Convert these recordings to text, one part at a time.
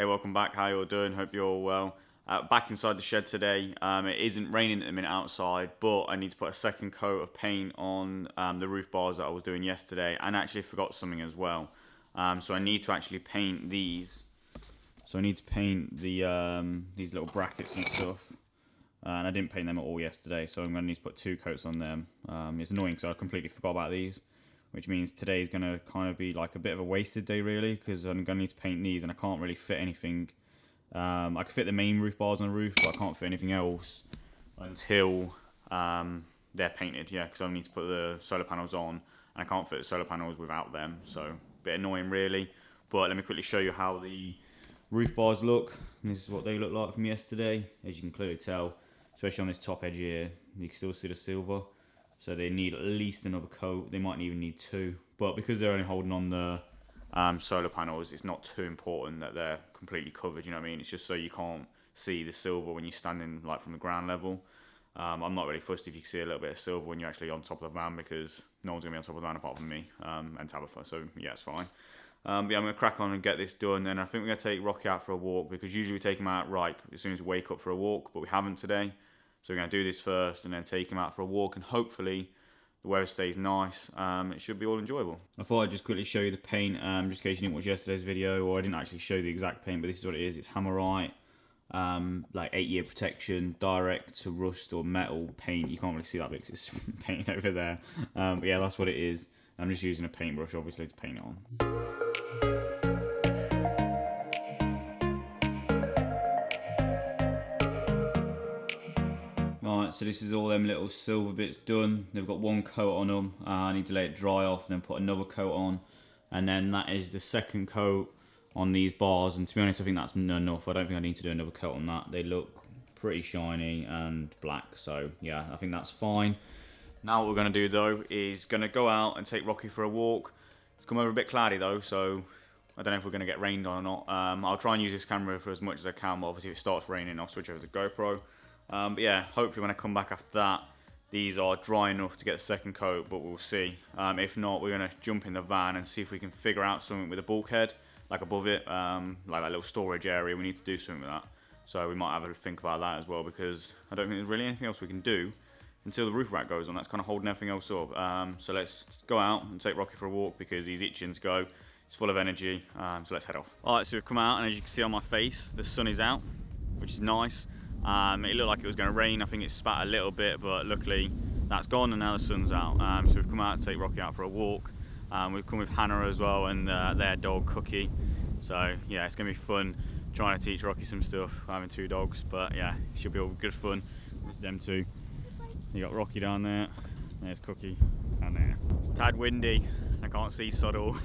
Hey, welcome back. How you all doing? Hope you're all well. Back inside the shed today. It isn't raining at the minute outside, but I need to put a second coat of paint on the roof bars that I was doing yesterday, and actually forgot something as well. So I need to actually paint these. So I need to paint the these little brackets and stuff. And I didn't paint them at all yesterday, so I'm going to need to put 2 coats on them. It's annoying because I completely forgot about these, which means today is going to kind of be like a bit of a wasted day really, because I'm going to need to paint these and I can't really fit anything. I can fit the main roof bars on the roof, but I can't fit anything else until they're painted, yeah, because I need to put the solar panels on, and I can't fit the solar panels without them, so a bit annoying really. But let me quickly show you how the roof bars look. And this is what they look like from yesterday, as you can clearly tell. Especially on this top edge here, you can still see the silver. So they need at least another coat. They might even need 2. But because they're only holding on the solar panels, it's not too important that they're completely covered, you know what I mean? It's just so you can't see the silver when you're standing like from the ground level. I'm not really fussed if you can see a little bit of silver when you're actually on top of the van, because no one's going to be on top of the van apart from me and Tabitha, so yeah, it's fine. But yeah, I'm going to crack on and get this done, and I think we're going to take Rocky out for a walk, because usually we take him out right as soon as we wake up for a walk, but we haven't today. So we're going to do this first and then take him out for a walk, and hopefully the weather stays nice. It should be all enjoyable. I thought I'd just quickly show you the paint, just in case you didn't watch yesterday's video, or I didn't actually show the exact paint, but this is what it is. It's Hammerite, like 8-year protection, direct to rust or metal paint. You can't really see that because it's painted over there. But yeah, that's what it is. I'm just using a paintbrush, obviously, to paint it on. Alright, so this is all them little silver bits done. They've got 1 coat on them. I need to let it dry off and then put another coat on. And then that is the second coat on these bars. And to be honest, I think that's enough. I don't think I need to do another coat on that. They look pretty shiny and black. So yeah, I think that's fine. Now what we're going to do though is going to go out and take Rocky for a walk. It's come over a bit cloudy though, so I don't know if we're going to get rained on or not. I'll try and use this camera for as much as I can, but obviously if it starts raining I'll switch over to GoPro. But yeah, hopefully when I come back after that, these are dry enough to get the second coat, but we'll see. If not, we're going to jump in the van and see if we can figure out something with a bulkhead, like above it, like that little storage area. We need to do something with that. So we might have a think about that as well, because I don't think there's really anything else we can do until the roof rack goes on. That's kind of holding everything else up. So let's go out and take Rocky for a walk, because he's itching to go. He's full of energy, so let's head off. Alright, so we've come out, and as you can see on my face, the sun is out, which is nice. It looked like it was going to rain. I think it spat a little bit, but luckily that's gone and now the sun's out. So we've come out to take Rocky out for a walk. We've come with Hannah as well, and their dog Cookie. So yeah, it's going to be fun trying to teach Rocky some stuff, having 2 dogs. But yeah, it should be all good fun. It's them 2. You got Rocky down there, there's Cookie down there. It's tad windy, I can't see sod all.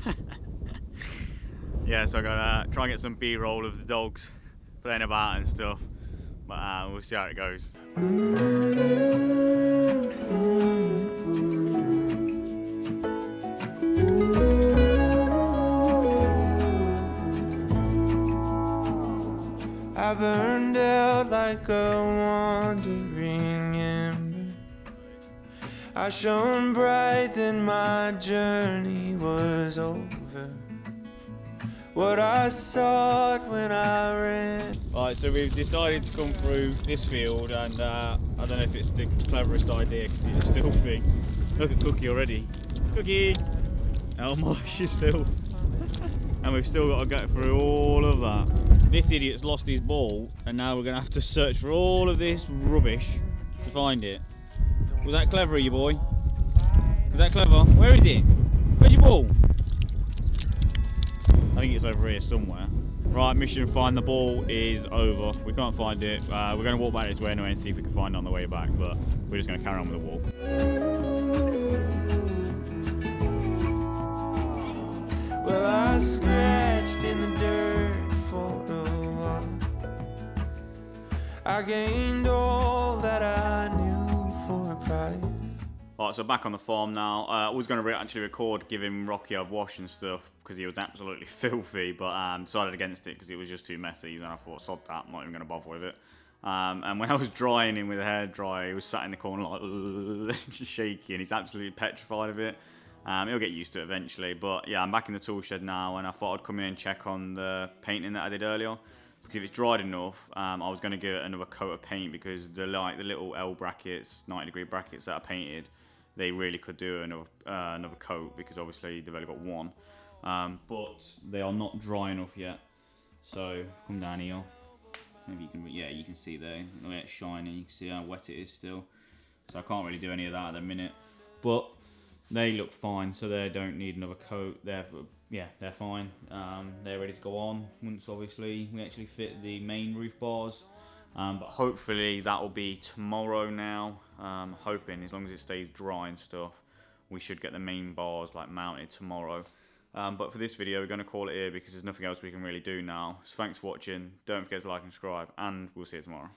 Yeah, so I gotta try and get some B-roll of the dogs playing about and stuff. But we'll see how it goes. I burned out like a wandering ember. I shone bright, then my journey was over. What I sought when I ran. Right, so we've decided to come through this field, and I don't know if it's the cleverest idea because it's filthy. Look at Cookie already. Cookie! Oh my, she's filth. And we've still got to get through all of that. This idiot's lost his ball, and now we're going to have to search for all of this rubbish to find it. Was that clever, you boy? Was that clever? Where is it? Where's your ball? I think it's over here somewhere. Right, mission find the ball is over. We can't find it. We're going to walk back this way anyway and see if we can find it on the way back, but we're just going to carry on with the walk. Well, I scratched in the dirt for a while. I gained all that I knew for a price. Alright, so back on the farm now. I was going to actually record giving Rocky a wash and stuff because he was absolutely filthy, but decided against it because it was just too messy, and I thought, sod that, I'm not even going to bother with it. And when I was drying him with a hairdryer, he was sat in the corner like just shaky, and he's absolutely petrified of it. It'll get used to it eventually. But yeah, I'm back in the tool shed now, and I thought I'd come in and check on the painting that I did earlier. Because if it's dried enough, I was going to give it another coat of paint, because the little L brackets, 90-degree brackets that I painted, they really could do another coat, because obviously they've only got one. But they are not dry enough yet. So come down here. Maybe you can, yeah, you can see there. The way it's shining, you can see how wet it is still. So I can't really do any of that at the minute. But they look fine, so they don't need another coat. They're fine. They're ready to go on once obviously we actually fit the main roof bars. But hopefully that will be tomorrow now. Hoping, as long as it stays dry and stuff, we should get the main bars like mounted tomorrow. But for this video, we're going to call it here, because there's nothing else we can really do now. So thanks for watching. Don't forget to like and subscribe, and we'll see you tomorrow.